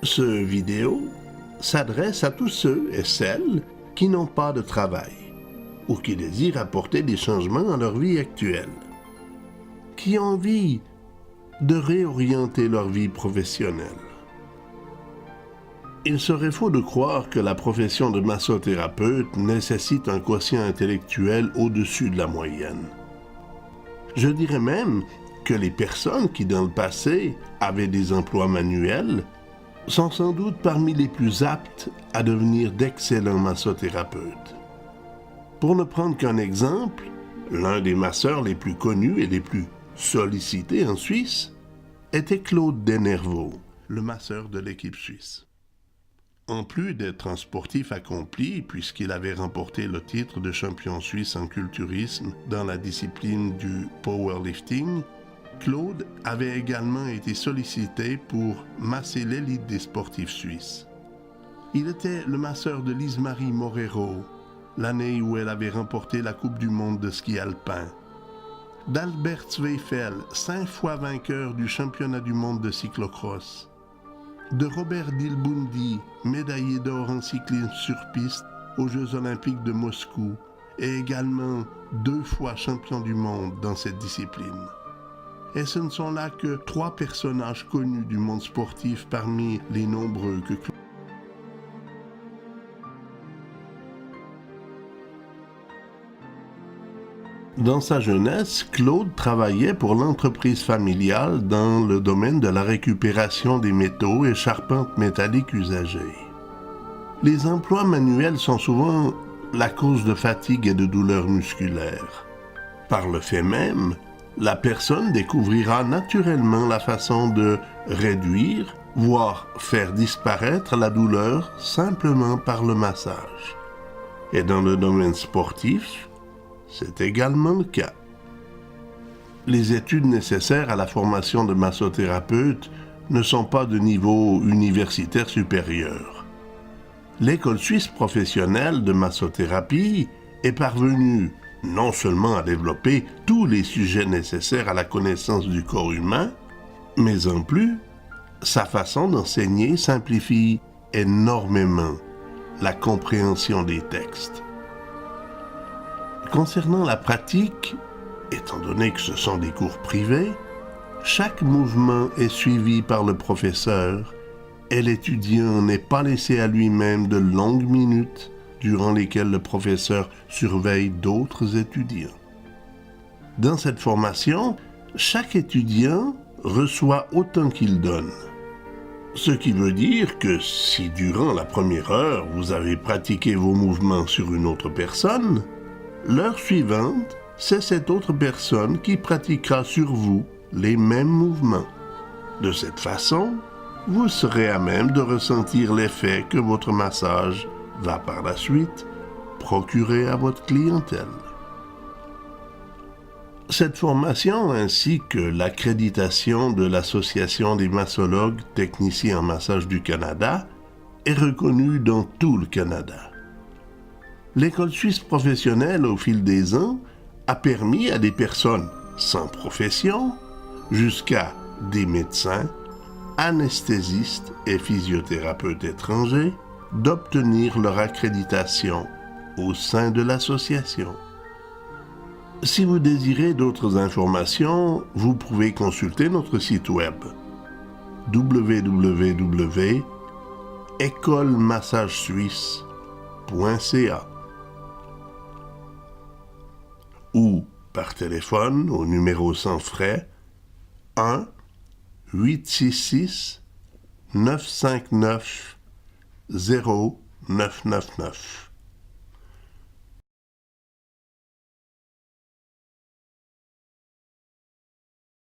Ce vidéo s'adresse à tous ceux et celles qui n'ont pas de travail ou qui désirent apporter des changements dans leur vie actuelle, qui ont envie de réorienter leur vie professionnelle. Il serait faux de croire que la profession de massothérapeute nécessite un quotient intellectuel au-dessus de la moyenne. Je dirais même que les personnes qui dans le passé avaient des emplois manuels sont sans doute parmi les plus aptes à devenir d'excellents massothérapeutes. Pour ne prendre qu'un exemple, l'un des masseurs les plus connus et les plus sollicités en Suisse était Claude Denervaux, le masseur de l'équipe suisse. En plus d'être un sportif accompli, puisqu'il avait remporté le titre de champion suisse en culturisme dans la discipline du powerlifting, Claude avait également été sollicité pour masser l'élite des sportifs suisses. Il était le masseur de Lise-Marie Morero, l'année où elle avait remporté la Coupe du monde de ski alpin, d'Albert Zweifel, 5 fois vainqueur du championnat du monde de cyclocross, de Robert Dilbundi, médaillé d'or en cyclisme sur piste aux Jeux olympiques de Moscou et également 2 fois champion du monde dans cette discipline. Et ce ne sont là que 3 personnages connus du monde sportif parmi les nombreux que Dans sa jeunesse, Claude travaillait pour l'entreprise familiale dans le domaine de la récupération des métaux et charpentes métalliques usagées. Les emplois manuels sont souvent la cause de fatigue et de douleurs musculaires. Par le fait même, la personne découvrira naturellement la façon de réduire, voire faire disparaître la douleur simplement par le massage. Et dans le domaine sportif, c'est également le cas. Les études nécessaires à la formation de massothérapeute ne sont pas de niveau universitaire supérieur. L'École suisse professionnelle de massothérapie est parvenue non seulement à développer tous les sujets nécessaires à la connaissance du corps humain, mais en plus, sa façon d'enseigner simplifie énormément la compréhension des textes. Concernant la pratique, étant donné que ce sont des cours privés, chaque mouvement est suivi par le professeur et l'étudiant n'est pas laissé à lui-même de longues minutes durant lesquelles le professeur surveille d'autres étudiants. Dans cette formation, chaque étudiant reçoit autant qu'il donne. Ce qui veut dire que si durant la première heure vous avez pratiqué vos mouvements sur une autre personne, l'heure suivante, c'est cette autre personne qui pratiquera sur vous les mêmes mouvements. De cette façon, vous serez à même de ressentir l'effet que votre massage va par la suite procurer à votre clientèle. Cette formation ainsi que l'accréditation de l'Association des massologues techniciens en massage du Canada est reconnue dans tout le Canada. L'École suisse professionnelle, au fil des ans, a permis à des personnes sans profession, jusqu'à des médecins, anesthésistes et physiothérapeutes étrangers, d'obtenir leur accréditation au sein de l'association. Si vous désirez d'autres informations, vous pouvez consulter notre site web www.écolemassagesuisse.ca ou par téléphone au numéro sans frais 1 866 959 0999.